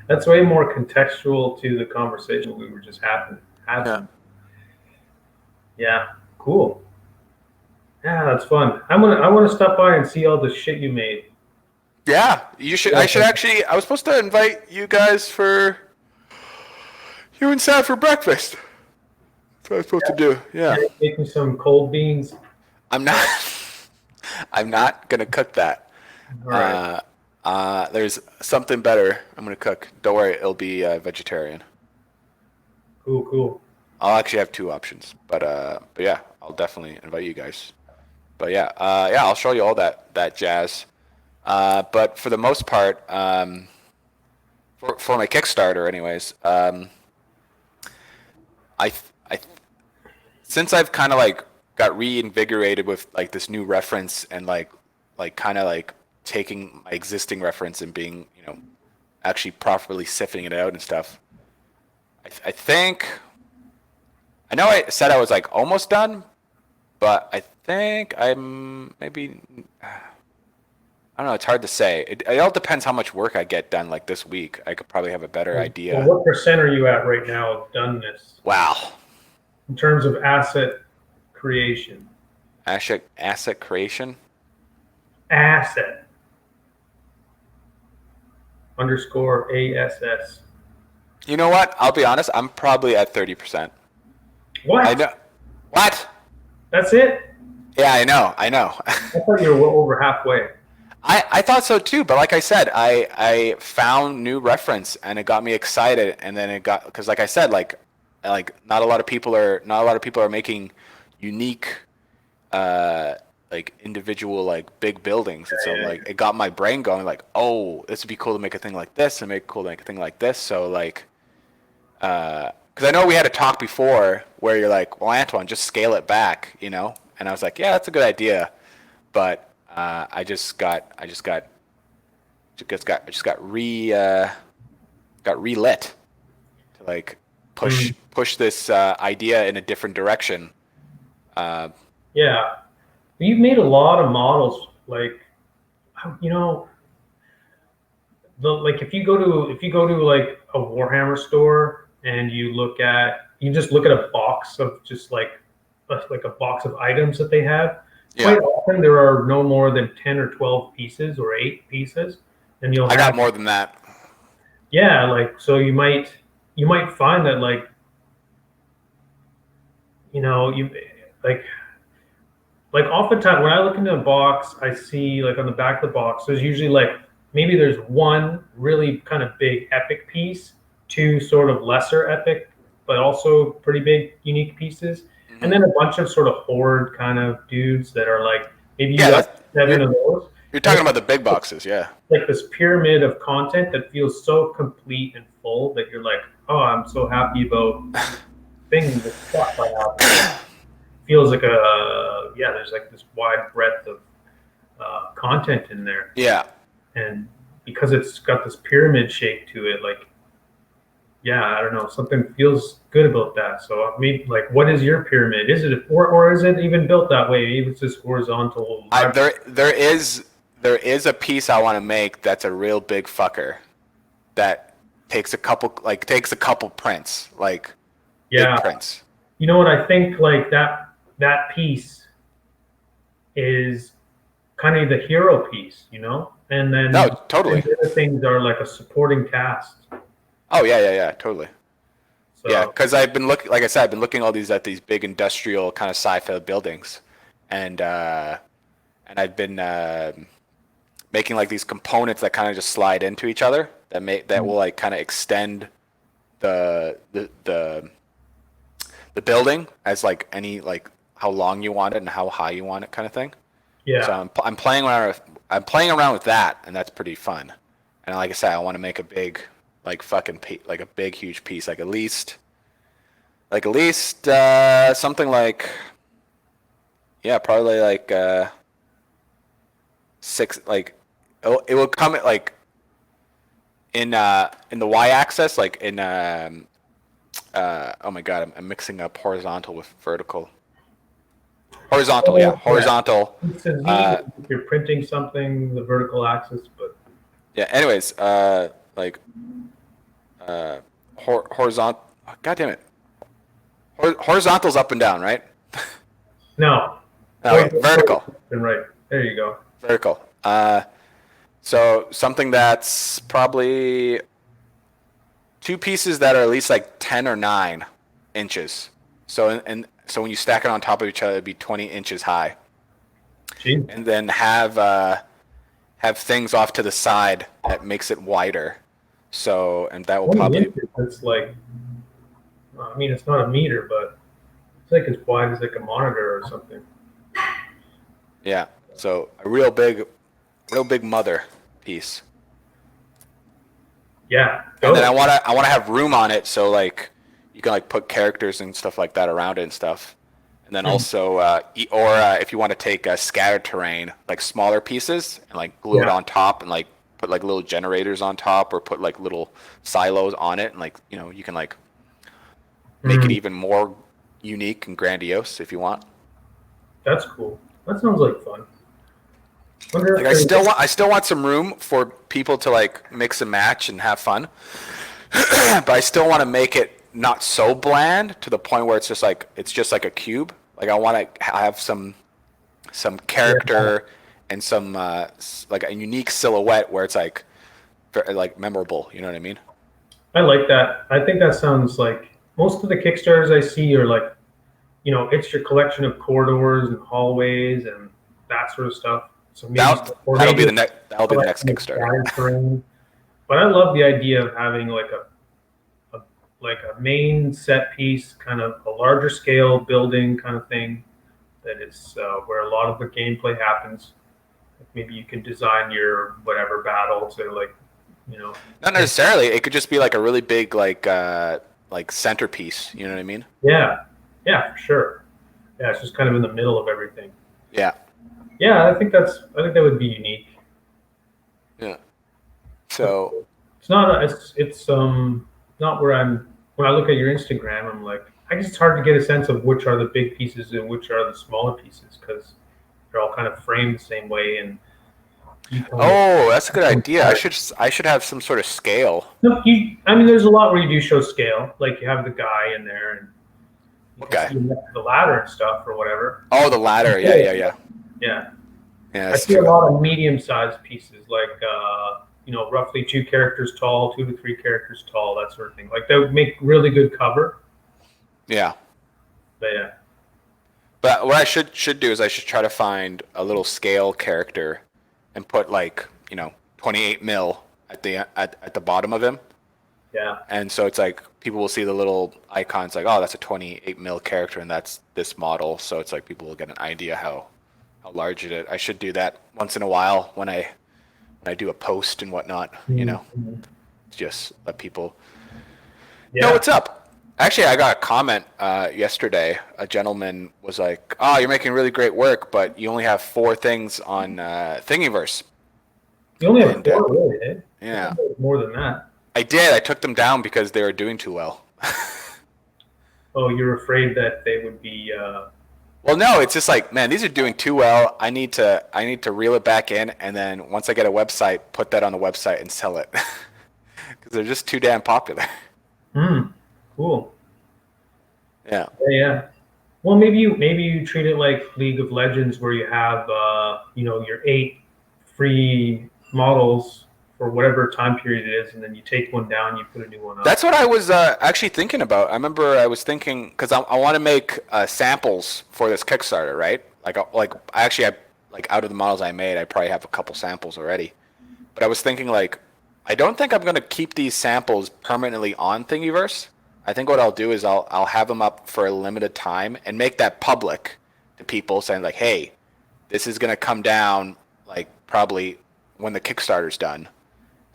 That's way more contextual to the conversation we were just yeah, having. Yeah, cool. Yeah, that's fun. I want to stop by and see all the shit you made. yeah. You should. Yeah, I should actually. I was supposed to invite you guys for you and Sam for breakfast. That's what I was supposed to do. Yeah, make me some cold beans. I'm not. I'm not gonna cook that. All right. Uh, there's something better I'm gonna cook. Don't worry, it'll be vegetarian. Cool, cool. I'll actually have two options, but yeah, I'll definitely invite you guys. But yeah, yeah, I'll show you all that jazz. But for the most part, for my Kickstarter, anyways, I I since I've kind of like got reinvigorated with like this new reference and like kind of like taking my existing reference and being actually properly sifting it out and stuff. I think I know I said I was like almost done, but I think I'm maybe I don't know. It's hard to say. It all depends how much work I get done. Like this week, I could probably have a better Well, idea. what percent are you at right now of doneness Wow, in terms of asset creation? asset creation. Asset underscore ASS. You know what? I'll be honest. I'm probably at 30%. I What? know. What? That's it? Yeah, I know. I know. I thought you were well over halfway. I thought so too, but like I said, I found new reference and it got me excited, and then it got because like I said, like not a lot of people are making unique like individual like big buildings, and so Yeah, like it got my brain going like, oh, this would be cool to make a thing like this and make cool to make a thing like this. So like because I know we had a talk before where you're like, well, Antoine, just scale it back, and I was like, yeah, that's a good idea, but I just got relit to like Mm, push this idea in a different direction. Uh, yeah. You've made a lot of models, you know, if you go to like a Warhammer store and you just look at a box of just like a box of items that they have. yeah, Quite often there are no more than 10 or 12 pieces or 8 pieces, and you'll I got have more than that. yeah, so you might find that you like like oftentimes when I look into a box, I see like on the back of the box, there's usually like maybe there's one really kind of big epic piece, two sort of lesser epic, but also pretty big unique pieces, and Hmm. then a bunch of sort of horde kind of dudes that are like maybe you Yeah, got that's, seven you're of those. you're And talking about the big boxes, yeah. like this pyramid of content that feels so complete and full that you're like, oh, I'm so happy about things and stuff I have. And it feels like there's like this wide breadth of content in there, Yeah. and because it's got this pyramid shape to it, like yeah, I don't know, something feels good about that. So maybe like, what is your pyramid? Is it or is it even built that way? Maybe it's just horizontal. There is a piece I want to make that's a real big fucker that takes a couple prints, like big Yeah, prints. you know what I think? Like that piece is kind of the hero piece, and No, then totally. the other things are like a supporting cast. Oh yeah, yeah, yeah, totally. Yeah, So because I've been looking, like I said, I've been looking all these at these big industrial kind of sci-fi buildings, and I've been making like these components that kind of just slide into each other that will like kind of extend the the the the building as like any like how long you want it and how high you want it kind of thing. So yeah, I'm playing around with that, and that's pretty fun. And like I said, I want to make a big like like a big huge piece, like at least something like yeah, probably like six like it will come at like in the y-axis like in oh my god, I'm mixing up horizontal with vertical. Horizontal, yeah, yeah. horizontal. It's a Z Uh, if you're printing something, the vertical axis, but yeah. Anyways, like horizontal. God damn it. Horizontal's up and down, right? no. Okay, vertical. Right. There you go. Vertical. So something that's probably two pieces that are at least like 10 or 9 inches. So when you stack it on top of each other, it'd be 20 inches high. Gee. And then have things off to the side that makes it wider. So and that will 20 probably inches, that's like, I mean, it's not a meter, but it's like as wide as like a monitor or something. yeah. So a real big mother piece. Yeah, And then go. I wanna have room on it so like you can like put characters and stuff like that around it and stuff. And then Mhm. also if you want to take scattered terrain like smaller pieces and like glue it Yeah. on top and like put like little generators on top or put like little silos on it and like you can like make it Mhm. even more unique and grandiose if you want. That's cool. That sounds like fun. Wonder Like if there's, I still want some room for people to like mix and match and have fun, but I still want to make it not so bland to the point where it's just like a cube. Like I want to have some yeah, character and some like a unique silhouette where it's like very, like memorable. You know what I mean? I like that. I think that sounds like most of the Kickstarters I see are like, it's your collection of corridors and hallways and that sort of stuff. So maybe, or maybe it's That'll a be the next collection of Kickstarter. scattered terrain. But I love the idea of having like a like a main set piece, kind of a larger scale building kind of thing that is where a lot of the gameplay happens. Like maybe you can design your whatever battles or like, you know, Not and necessarily. It could just be like a really big like centerpiece. You know what I mean? yeah, yeah, for sure. Yeah, it's just kind of in the middle of everything. Yeah. Yeah, I think that would be unique. Yeah. That's So cool. It's not not where I'm when I look at your Instagram, I'm like, I guess it's hard to get a sense of which are the big pieces and which are the smaller pieces because they're all kind of framed the same way and you kind of oh, that's a good idea. I should have some sort of scale. no, I mean there's a lot where you do show scale, like you have the guy in there and you can Okay. see the ladder and stuff or whatever. Oh, the ladder. Yeah, yeah, yeah. Yeah. Yeah, I that's see a true. lot of medium-sized pieces, like roughly 2 characters tall, 2 to 3 characters tall, that sort of thing. Like that would make really good cover. Yeah. But yeah, But what I should do is I should try to find a little scale character and put like 28 mil at the bottom of him. Yeah. And so it's like people will see the little icons like, oh, that's a 28 mil character and that's this model. So it's like people will get an idea how large it is. I should do that once in a while when I do a post and whatnot, just let people know what's up. Actually, I got a comment yesterday. A gentleman was like, oh, you're making really great work, but you only have 4 things on Thingiverse. You only have 4, really, eh? Yeah. More than that. I did. I took them down because they were doing too well. Oh, you're afraid that they would be. Well, no, it's just like, man, these are doing too well. I need to reel it back in, and then once I get a website, put that on the website and sell it because they're just too damn popular. Cool. Yeah. Yeah. Well, maybe you treat it like League of Legends, where you have your 8 free models for whatever time period it is, and then you take one down, you put a new one up. That's what I was actually thinking about. I remember I was thinking because I want to make samples for this Kickstarter, right? Like out of the models I made, I probably have a couple samples already. But I was thinking like, I don't think I'm gonna keep these samples permanently on Thingiverse. I think what I'll do is I'll have them up for a limited time and make that public to people, saying like, hey, this is gonna come down like probably when the Kickstarter's done.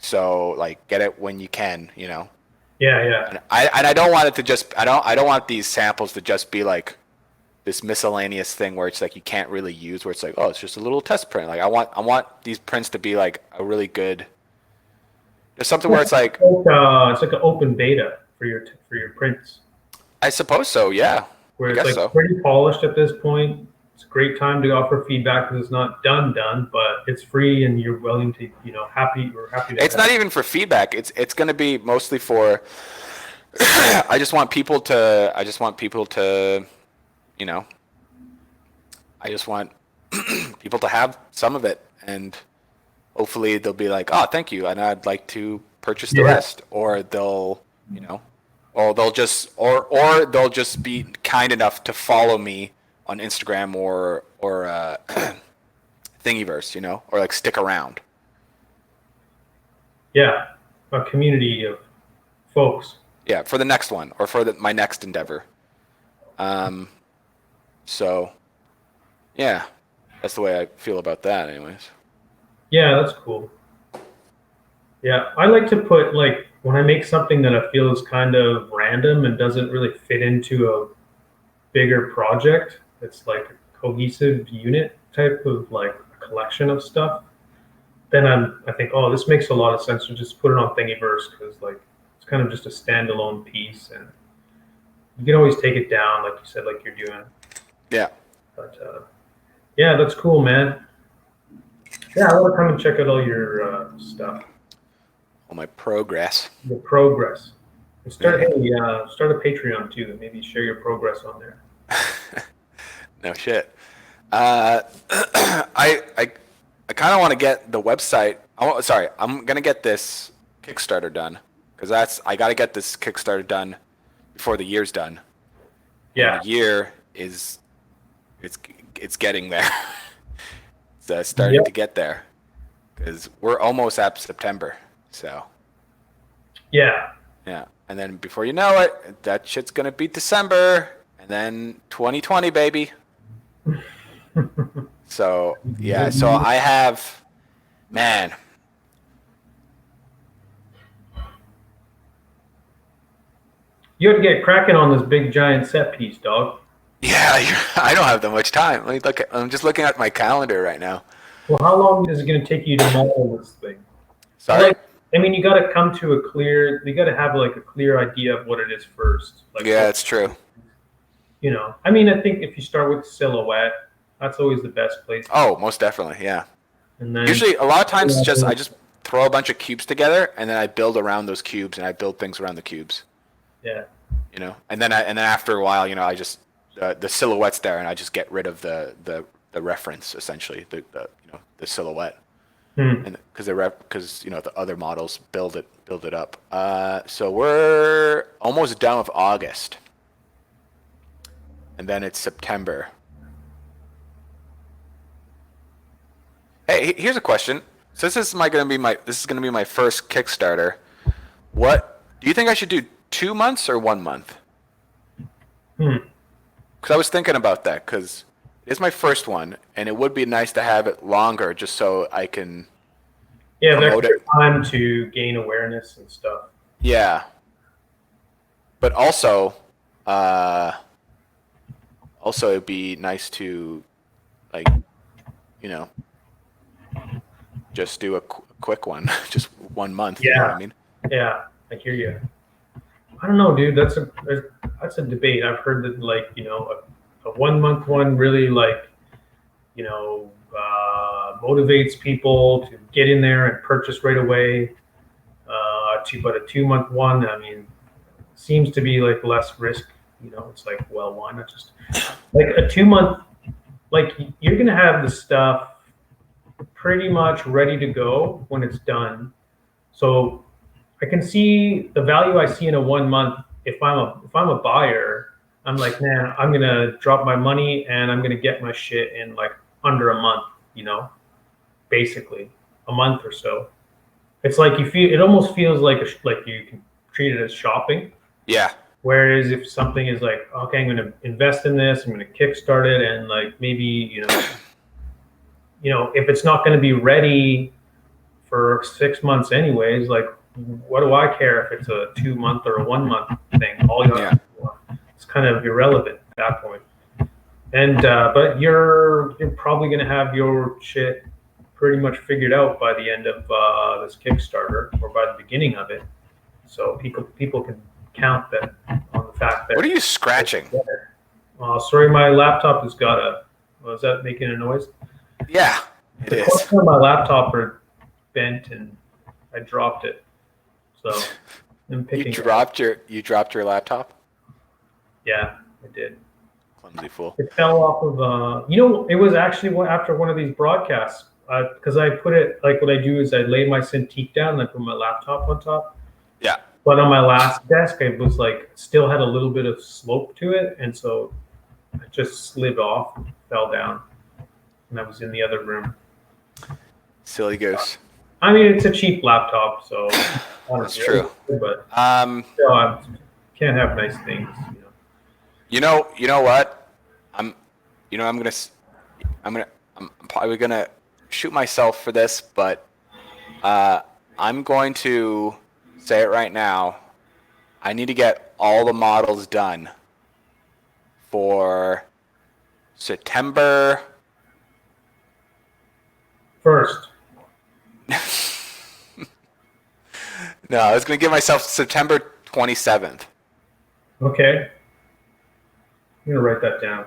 So like get it when you can, Yeah. And I don't want it to just I don't want these samples to just be like this miscellaneous thing where it's like you can't really use, where it's like, oh, it's just a little test print. Like I want these prints to be like a really good. There's something where it's like it's like an open beta for your prints. I suppose so, yeah. Where it's like pretty polished at this point. It's a great time to offer feedback because it's not done, but it's free and you're willing to, happy. We're happy to. It's not even for feedback. It's going to be mostly for. I just want people to. I just want people to have some of it, and hopefully they'll be like, oh, thank you, and I'd like to purchase the rest, or they'll, or they'll just be kind enough to follow me on Instagram or Thingiverse, or like stick around. Yeah, a community of folks. Yeah, for the next one or for my next endeavor. So, yeah, that's the way I feel about that, anyways. Yeah, that's cool. Yeah, I like to put like when I make something that I feel is kind of random and doesn't really fit into a bigger project. It's like a cohesive unit type of like a collection of stuff. Then I think, oh, this makes a lot of sense to just put it on Thingiverse because like it's kind of just a standalone piece, and you can always take it down, like you said, like you're doing. Yeah. But yeah, that's cool, man. Yeah, I want to come and check out all your stuff. All my progress. The progress. And start a Patreon too, and maybe share your progress on there. No shit. I kind of want to get the website. I'm gonna get this Kickstarter done because I got to get this Kickstarter done before the year's done. Yeah. And the year is it's getting there. It's starting to get there because we're almost at September. So. Yeah. Yeah, and then before you know it, that shit's gonna be December, and then 2020, baby. So yeah, so I have, man. You have to get cracking on this big giant set piece, dog. Yeah, I don't have that much time. I'm just looking at my calendar right now. Well, how long is it going to take you to model this thing? Sorry? You got to come to you got to have like a clear idea of what it is first. Like, yeah, it's true. I think if you start with silhouette, that's always the best place. Oh, most definitely, yeah. And then usually, a lot of times, I just throw a bunch of cubes together, and then I build around those cubes, and I build things around the cubes. Yeah. And then after a while, I just the silhouette's there, and I just get rid of the reference, essentially, the silhouette. And because the other models build it up. So we're almost done with August, and then it's September. Hey, here's a question. So this is gonna be my first Kickstarter. What do you think I should do? 2 months or 1 month? Hmm. Because I was thinking about that because it's my first one, and it would be nice to have it longer just so I can Yeah, there's promote it. time to gain awareness and stuff. Yeah, but uh, also it'd be nice to like you know just do a quick one, just 1 month. You know what I Yeah, mean? yeah, I hear you. I don't know, dude. That's a debate. I've heard that like a 1 month one really like motivates people to get in there and purchase right away. But a 2 month one, I mean, seems to be like less risk. It's like, well, why not just like a 2 month? Like you're gonna have the stuff pretty much ready to go when it's done. So I can see the value I see in a 1 month. If I'm a buyer, I'm like, man, I'm gonna drop my money and I'm gonna get my shit in like under a month. Basically a month or so. It's like it almost feels like like you can treat it as shopping. Yeah, Whereas if something is like, okay, I'm going to invest in this, I'm going to kickstart it, and like maybe if it's not going to be ready for 6 months anyways, like what do I care if it's a 2 month or a 1 month thing? All you have yeah. to do, it's kind of irrelevant at that point. And but you're probably going to have your shit pretty much figured out by the end of this Kickstarter or by the beginning of it. So people can count that on the fact that. What are you scratching? Sorry, my laptop has got a. Was that making a noise? Yeah, it The is. corners of my laptop are bent and I dropped it. So I'm picking it up. You dropped your laptop? Yeah, I did. Clumsy fool. It fell off of. It was actually after one of these broadcasts because I put it like what I do is I lay my Cintiq down and I put my laptop on top. Yeah. But on my last desk, I was like still had a little bit of slope to it, and so it just slid off, and fell down, and I was in the other room. Silly goose. I mean, it's a cheap laptop, so That's true. But Um, still, I can't have nice things. you know what? I'm, I'm gonna, I'm probably gonna shoot myself for this, but I'm going to say it right now. I need to get all the models done for September. First, No, I was gonna give myself September 27th. okay, I'm gonna write that down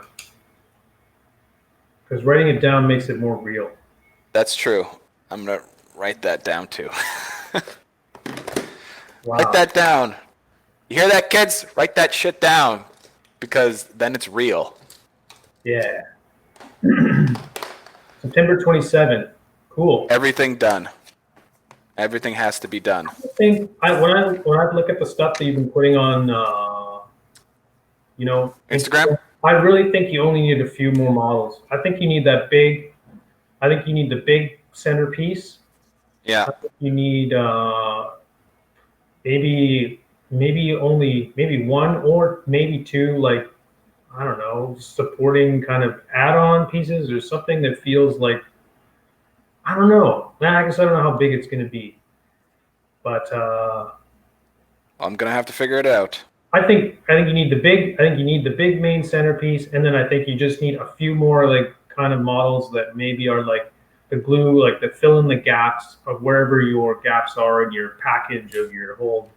because writing it down makes it more real. That's true. I'm gonna write that down too. Wow. Write that down. You hear that, kids? Write that shit down because then it's real. Yeah. September 27th. Cool. Everything done. Everything has to be done. I think when I look at the stuff that you've been putting on, Instagram? I really think you only need a few more models. I think you need that big. I think you need the big centerpiece. Yeah. You need maybe one or maybe two, like I don't know, supporting kind of add-on pieces or something that feels like I don't know. I guess I don't know how big it's going to be, but I'm gonna have to figure it out. I think you need the big. I think you need the big main centerpiece, and then I think you just need a few more like kind of models that maybe are like the glue, like that fill in the gaps of wherever your gaps are in your package of your whole,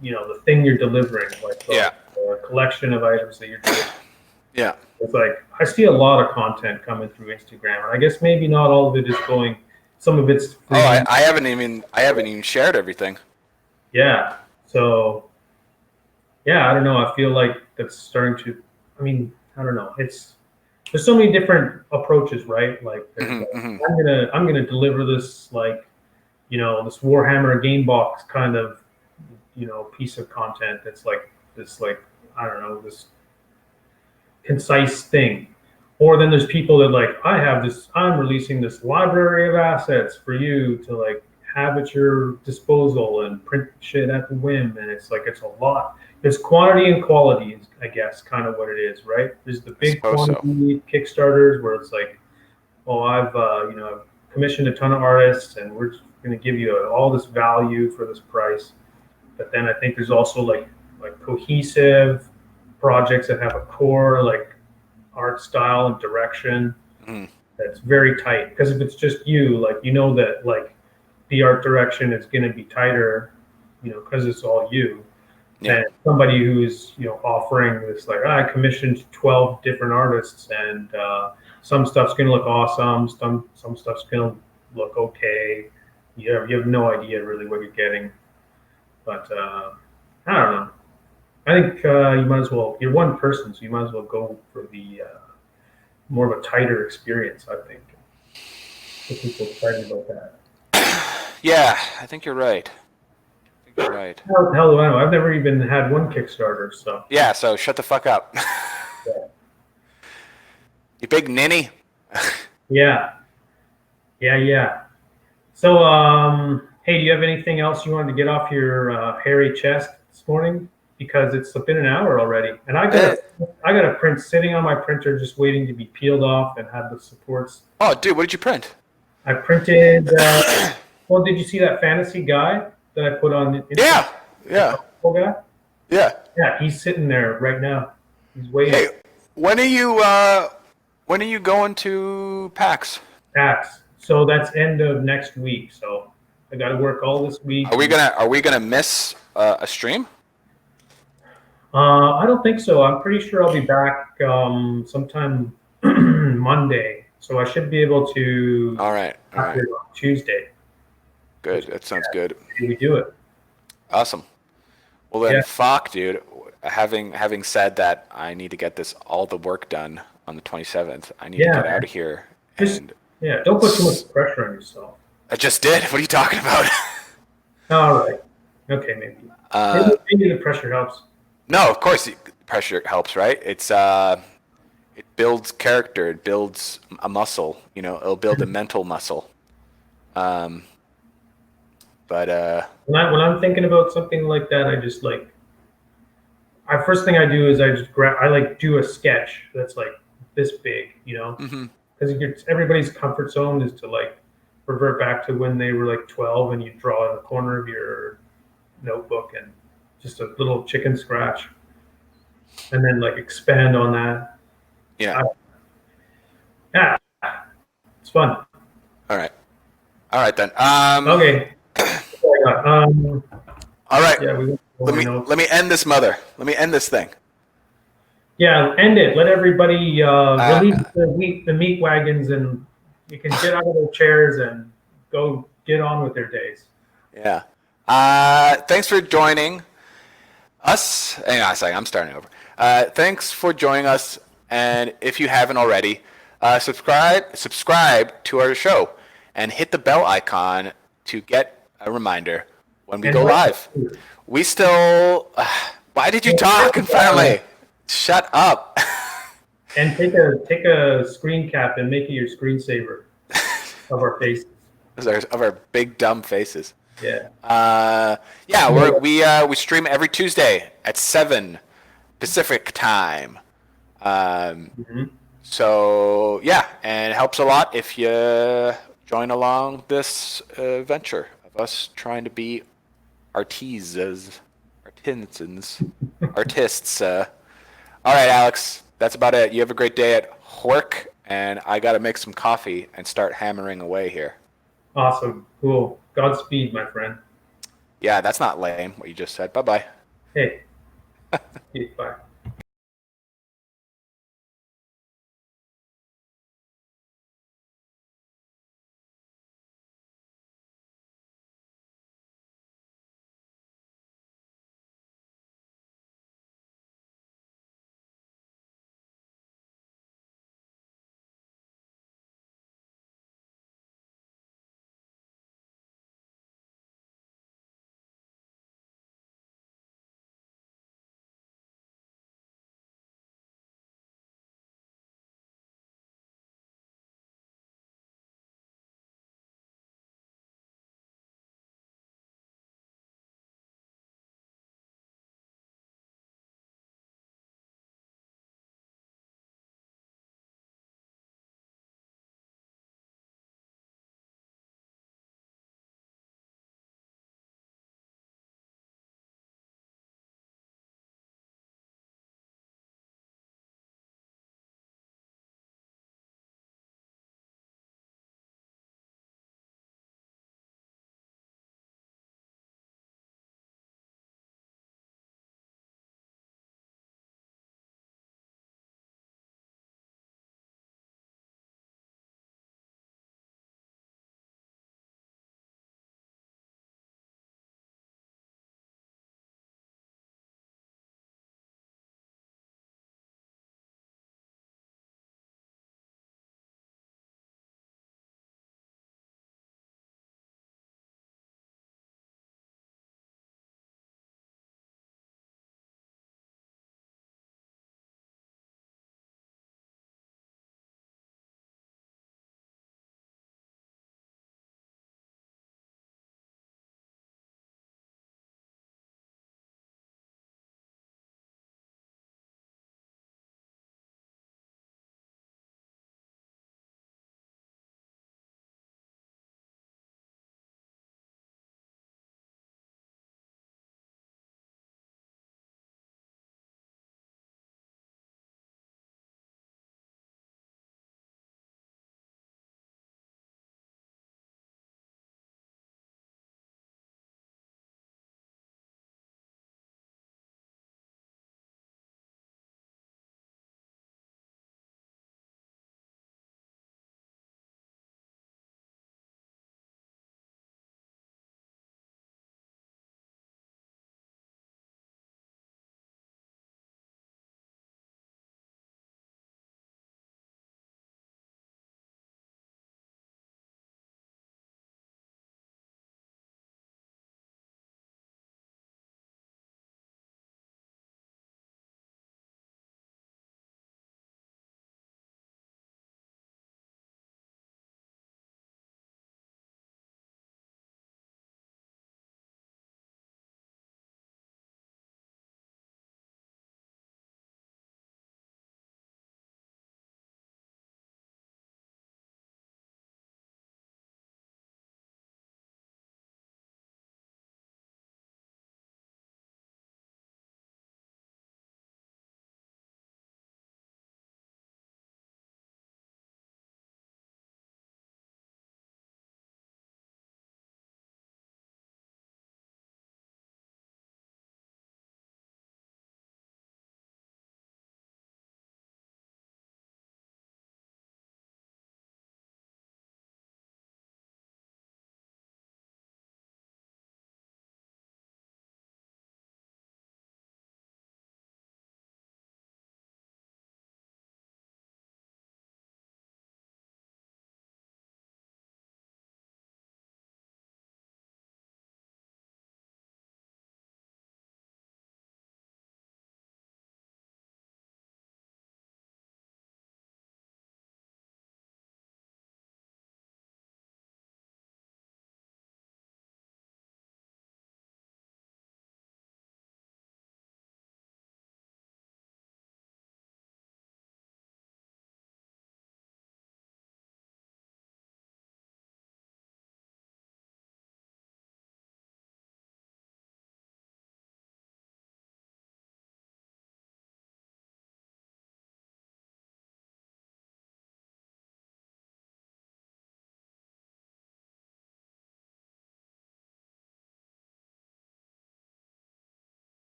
the thing you're delivering, like the collection of items that you're delivering. Yeah. It's like I see a lot of content coming through Instagram, and I guess maybe not all of it is going. Some of it's free. Oh, I haven't even shared everything. Yeah. So yeah, I don't know. I feel like that's starting to. I mean, I don't know. There's so many different approaches, right? Like, I'm gonna deliver this like, this Warhammer game box kind of, piece of content that's like this like I don't know this concise thing, Or then there's people that like, I'm releasing this library of assets for you to like have at your disposal and print shit at the whim. And it's like, it's a lot. There's quantity and quality, I guess, kind of what it is, right? There's the big quantity Kickstarters where it's like, oh, I've commissioned a ton of artists and we're going to give you all this value for this price. But then I think there's also like cohesive projects that have a core like art style and direction that's very tight. Because if it's just you, like that like the art direction is going to be tighter, because it's all you. Yeah. And somebody who's offering this like, I commissioned 12 different artists and some stuff's going to look awesome, some stuff's going to look okay. You have no idea really what you're getting. But I don't know. I think you might as well. You're one person, so you might as well go for the more of a tighter experience. I think. Get people excited about that. Yeah, I think you're right. Right. How the hell do I know? I've never even had one Kickstarter, so. Yeah, so shut the fuck up. Yeah. You big ninny. Yeah. So, hey, do you have anything else you wanted to get off your hairy chest this morning? Because it's been an hour already, and I got a print sitting on my printer, just waiting to be peeled off and have the supports. Oh, dude, what did you print? I printed. Well, did you see that fantasy guy that I put on? Yeah. Guy? Yeah. Yeah, he's sitting there right now. He's waiting. Hey, when are you going to PAX? PAX. So that's end of next week. So I got to work all this week. Are we gonna miss a stream? I don't think so. I'm pretty sure I'll be back sometime Monday. So I should be able to. All right. On Tuesday. Good. That sounds good. We do it. Awesome. Well then, fuck, dude. Having said that, I need to get all the work done on the 27th. I need to get out of here. Don't put too much pressure on yourself. I just did. What are you talking about? All right. Okay, maybe. Maybe the pressure helps. No, of course pressure helps, right? It's it builds character. It builds a muscle. It'll build a mental muscle. But when I'm thinking about something like that, I just first thing I do is I just do a sketch that's like this big, because everybody's comfort zone is to like revert back to when they were like 12 and you draw in the corner of your notebook and just a little chicken scratch, and then like expand on that. Yeah. It's fun. All right then. Okay. All right. Yeah, let me end this mother. Let me end this thing. Yeah, end it. Let everybody release the meat wagons, and you can get out of their chairs and go get on with their days. Yeah. Thanks for joining us. Hang on a second. I'm starting over. Thanks for joining us, and if you haven't already, subscribe to our show and hit the bell icon to get a reminder when we go live. We still. Why did you talk in front of me? Shut up. And take a screen cap and make it your screensaver of our faces. Of our big dumb faces. Yeah. We stream every Tuesday at 7 Pacific time. So yeah, and it helps a lot if you join along this venture of us trying to be artisans. All right, Alex, that's about it. You have a great day at work, and I got to make some coffee and start hammering away here. Awesome. Cool. Godspeed, my friend. Yeah, that's not lame, what you just said. Bye-bye. Hey. Bye.